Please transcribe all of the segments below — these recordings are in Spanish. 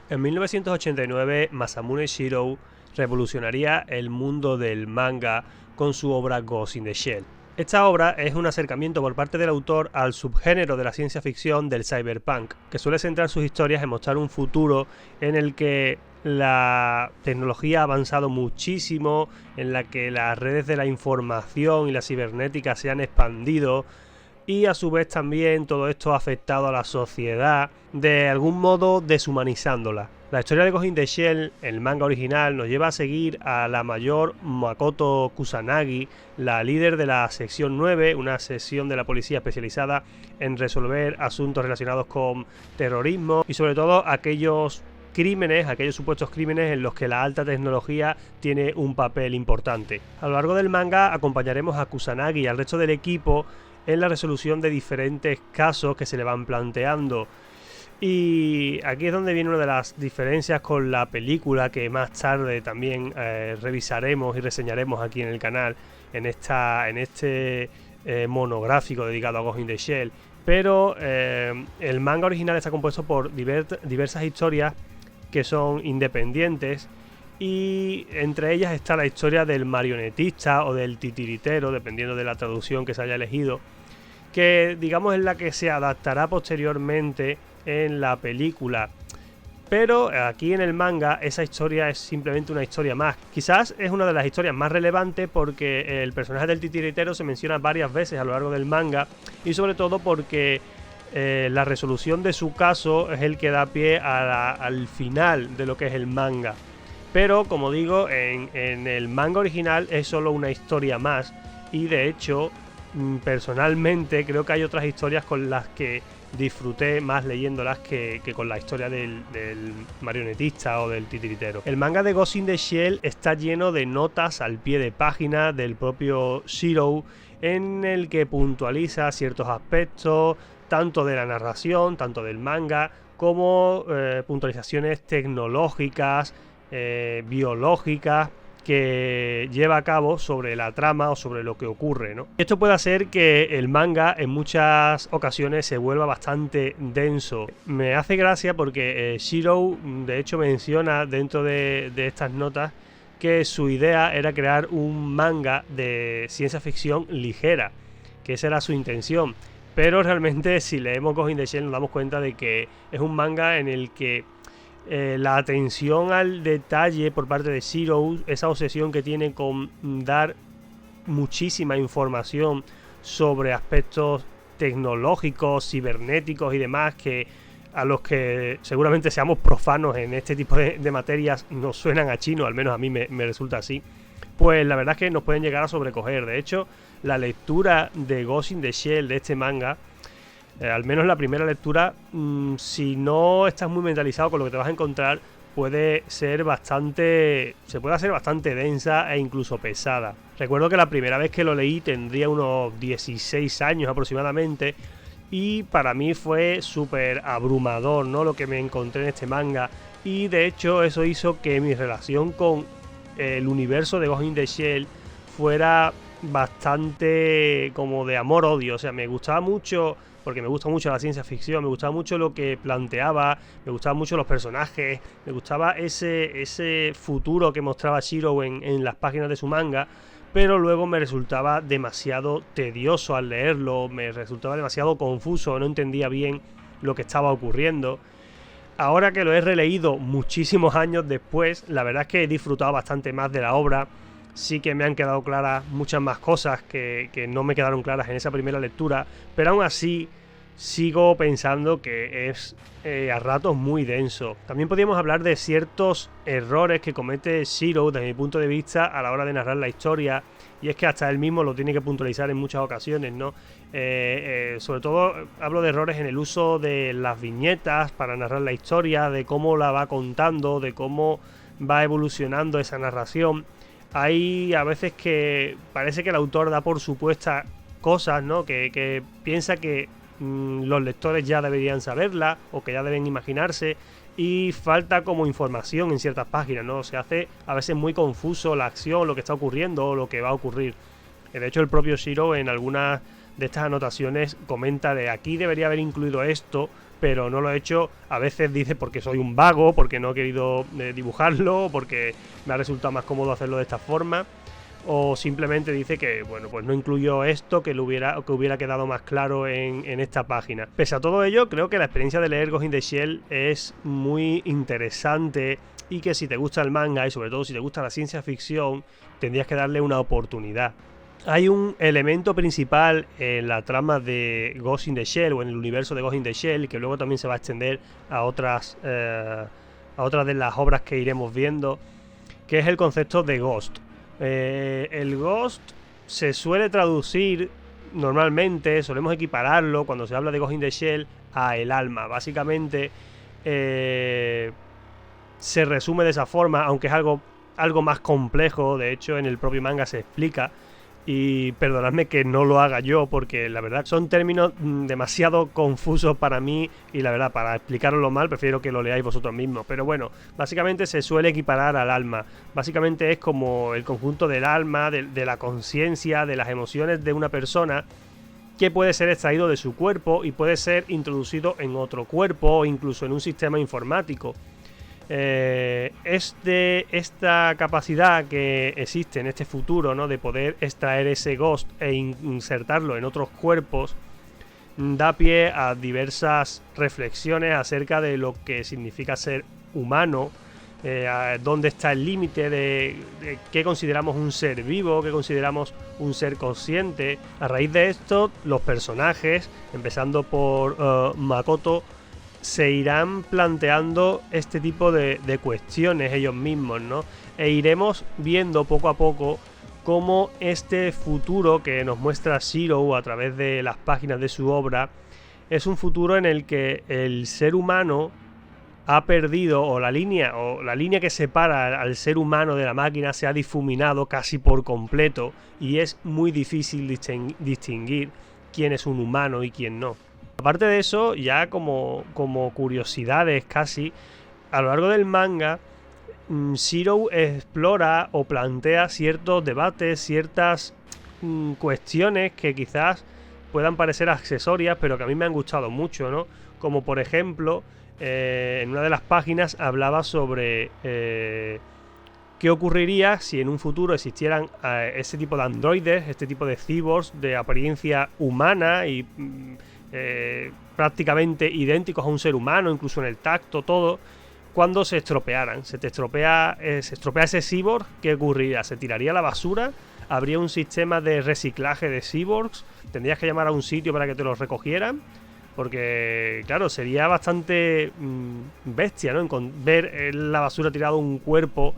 En 1989, Masamune Shirow revolucionaría el mundo del manga con su obra Ghost in the Shell. Esta obra es un acercamiento por parte del autor al subgénero de la ciencia ficción del cyberpunk, que suele centrar sus historias en mostrar un futuro en el que la tecnología ha avanzado muchísimo, en la que las redes de la información y la cibernética se han expandido, y a su vez también todo esto ha afectado a la sociedad, de algún modo deshumanizándola. La historia de Ghost in the Shell, el manga original, nos lleva a seguir a la mayor Makoto Kusanagi, la líder de la sección 9, una sección de la policía especializada en resolver asuntos relacionados con terrorismo y sobre todo aquellos supuestos crímenes en los que la alta tecnología tiene un papel importante. A lo largo del manga acompañaremos a Kusanagi y al resto del equipo en la resolución de diferentes casos que se le van planteando. Y aquí es donde viene una de las diferencias con la película, que más tarde también revisaremos y reseñaremos aquí en el canal, en este monográfico dedicado a Ghost in the Shell. Pero el manga original está compuesto por diversas historias que son independientes, y entre ellas está la historia del marionetista o del titiritero, dependiendo de la traducción que se haya elegido, que digamos es la que se adaptará posteriormente en la película. Pero aquí en el manga esa historia es simplemente una historia más. Quizás es una de las historias más relevantes porque el personaje del titiritero se menciona varias veces a lo largo del manga, y sobre todo porque la resolución de su caso es el que da pie al final de lo que es el manga. Pero como digo, en el manga original es solo una historia más, y de hecho personalmente creo que hay otras historias con las que disfruté más leyéndolas que con la historia del marionetista o del titiritero. El manga de Ghost in the Shell está lleno de notas al pie de página del propio Shirow, en el que puntualiza ciertos aspectos tanto de la narración, tanto del manga, como puntualizaciones tecnológicas, biológicas, que lleva a cabo sobre la trama o sobre lo que ocurre, ¿no? Esto puede hacer que el manga en muchas ocasiones se vuelva bastante denso. Me hace gracia porque Shirow de hecho menciona dentro de estas notas que su idea era crear un manga de ciencia ficción ligera, que esa era su intención. Pero realmente si leemos Ghost in the Shell nos damos cuenta de que es un manga en el que la atención al detalle por parte de Shirow, esa obsesión que tiene con dar muchísima información sobre aspectos tecnológicos, cibernéticos y demás, que a los que seguramente seamos profanos en este tipo de materias nos suenan a chino, al menos a mí me resulta así, pues la verdad es que nos pueden llegar a sobrecoger. De hecho, la lectura de Ghost in the Shell, de este manga, al menos la primera lectura, si no estás muy mentalizado con lo que te vas a encontrar, se puede hacer bastante densa e incluso pesada. Recuerdo que la primera vez que lo leí tendría unos 16 años aproximadamente, y para mí fue súper abrumador, ¿no?, lo que me encontré en este manga, y de hecho eso hizo que mi relación con el universo de Ghost in the Shell fuera bastante como de amor-odio. O sea, me gustaba mucho porque me gusta mucho la ciencia ficción, me gustaba mucho lo que planteaba, me gustaban mucho los personajes, me gustaba ese futuro que mostraba Shirow en las páginas de su manga, pero luego me resultaba demasiado tedioso al leerlo, me resultaba demasiado confuso, no entendía bien lo que estaba ocurriendo. Ahora que lo he releído muchísimos años después, la verdad es que he disfrutado bastante más de la obra. Sí que me han quedado claras muchas más cosas que no me quedaron claras en esa primera lectura, pero aún así sigo pensando que es a ratos muy denso. También podríamos hablar de ciertos errores que comete Shirow desde mi punto de vista a la hora de narrar la historia, y es que hasta él mismo lo tiene que puntualizar en muchas ocasiones, ¿no? Sobre todo hablo de errores en el uso de las viñetas para narrar la historia, de cómo la va contando, de cómo va evolucionando esa narración. Hay a veces que parece que el autor da por supuestas cosas, ¿no?, que piensa que los lectores ya deberían saberla o que ya deben imaginarse, y falta como información en ciertas páginas, ¿no? Se hace a veces muy confuso la acción, lo que está ocurriendo o lo que va a ocurrir. De hecho, el propio Shirow en algunas de estas anotaciones comenta de aquí debería haber incluido esto, pero no lo he hecho. A veces dice porque soy un vago, porque no he querido dibujarlo, porque me ha resultado más cómodo hacerlo de esta forma, o simplemente dice que, bueno, pues no incluyó esto, que hubiera quedado más claro en esta página. Pese a todo ello, creo que la experiencia de leer Ghost in the Shell es muy interesante, y que si te gusta el manga, y sobre todo si te gusta la ciencia ficción, tendrías que darle una oportunidad. Hay un elemento principal en la trama de Ghost in the Shell, o en el universo de Ghost in the Shell, que luego también se va a extender a otras de las obras que iremos viendo, que es el concepto de Ghost. El Ghost se suele traducir normalmente, solemos equipararlo cuando se habla de Ghost in the Shell a el alma. Básicamente se resume de esa forma, aunque es algo más complejo. De hecho, en el propio manga se explica. Y perdonadme que no lo haga yo, porque la verdad son términos demasiado confusos para mí, y la verdad, para explicarlo mal, prefiero que lo leáis vosotros mismos. Pero bueno, básicamente se suele equiparar al alma. Básicamente es como el conjunto del alma, de la conciencia, de las emociones de una persona, que puede ser extraído de su cuerpo y puede ser introducido en otro cuerpo, o incluso en un sistema informático. Esta capacidad que existe en este futuro, ¿no?, de poder extraer ese Ghost e insertarlo en otros cuerpos, da pie a diversas reflexiones acerca de lo que significa ser humano, dónde está el límite de qué consideramos un ser vivo, qué consideramos un ser consciente. A raíz de esto, los personajes, empezando por Makoto, se irán planteando este tipo de cuestiones ellos mismos, ¿no? E iremos viendo poco a poco cómo este futuro que nos muestra Shiro a través de las páginas de su obra es un futuro en el que el ser humano ha perdido, o la línea que separa al ser humano de la máquina se ha difuminado casi por completo, y es muy difícil distinguir quién es un humano y quién no. Aparte de eso, ya como curiosidades casi, a lo largo del manga, Shiro explora o plantea ciertos debates, ciertas cuestiones que quizás puedan parecer accesorias, pero que a mí me han gustado mucho, ¿no? Como por ejemplo, en una de las páginas hablaba sobre qué ocurriría si en un futuro existieran ese tipo de androides, este tipo de cyborgs de apariencia humana y prácticamente idénticos a un ser humano, incluso en el tacto, todo. Cuando se estropearan, se estropea ese cyborg, ¿qué ocurriría? ¿Se tiraría a la basura? ¿Habría un sistema de reciclaje de cyborgs? ¿Tendrías que llamar a un sitio para que te los recogieran? Porque, claro, sería bastante bestia, ¿no? Ver en la basura tirado un cuerpo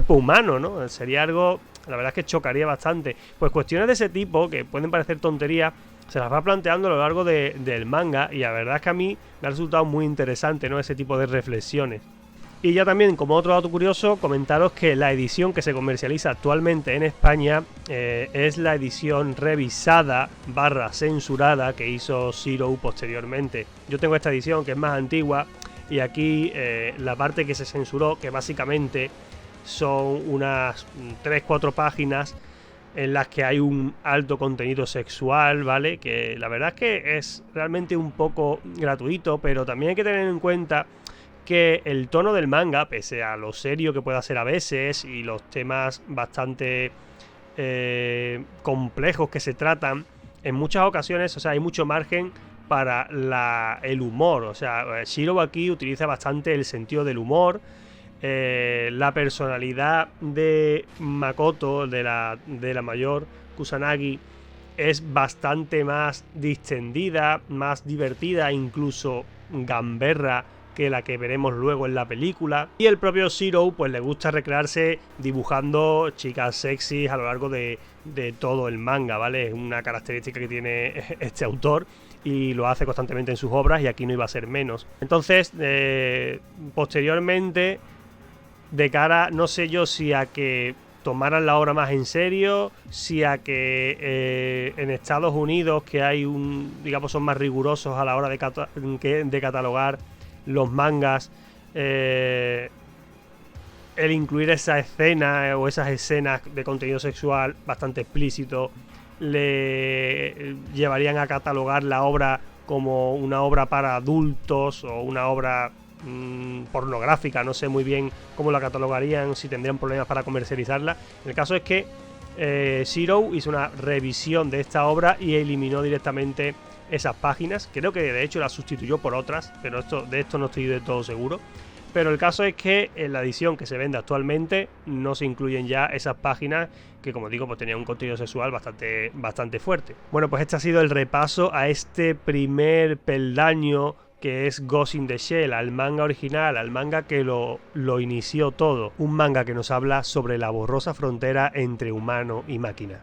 humano, ¿no? Sería algo, la verdad es que chocaría bastante. Pues cuestiones de ese tipo, que pueden parecer tonterías, se las va planteando a lo largo del manga, y la verdad es que a mí me ha resultado muy interesante, ¿no?, ese tipo de reflexiones. Y ya también, como otro dato curioso, comentaros que la edición que se comercializa actualmente en España es la edición revisada / censurada que hizo Shiro posteriormente. Yo tengo esta edición, que es más antigua, y aquí la parte que se censuró, que básicamente son unas 3-4 páginas en las que hay un alto contenido sexual, ¿vale? Que la verdad es que es realmente un poco gratuito, pero también hay que tener en cuenta que el tono del manga, pese a lo serio que pueda ser a veces y los temas bastante complejos que se tratan, en muchas ocasiones, o sea, hay mucho margen para el humor. O sea, Shiro aquí utiliza bastante el sentido del humor. La personalidad de Makoto, de la mayor Kusanagi, es bastante más distendida, más divertida, incluso gamberra, que la que veremos luego en la película. Y el propio Shiro pues le gusta recrearse dibujando chicas sexys a lo largo de todo el manga, ¿vale? Es una característica que tiene este autor y lo hace constantemente en sus obras, y aquí no iba a ser menos. Entonces, posteriormente, de cara, no sé yo si a que tomaran la obra más en serio, si a que en Estados Unidos, que hay digamos, son más rigurosos a la hora de catalogar los mangas, el incluir esa escena o esas escenas de contenido sexual bastante explícito le llevarían a catalogar la obra como una obra para adultos o una obra pornográfica. No sé muy bien cómo la catalogarían, si tendrían problemas para comercializarla. El caso es que Zero hizo una revisión de esta obra y eliminó directamente esas páginas. Creo que de hecho las sustituyó por otras, pero de esto no estoy del todo seguro. Pero el caso es que en la edición que se vende actualmente no se incluyen ya esas páginas que, como digo, pues tenían un contenido sexual bastante fuerte. Bueno, pues este ha sido el repaso a este primer peldaño que es Ghost in the Shell, al manga original, al manga que lo inició todo. Un manga que nos habla sobre la borrosa frontera entre humano y máquina.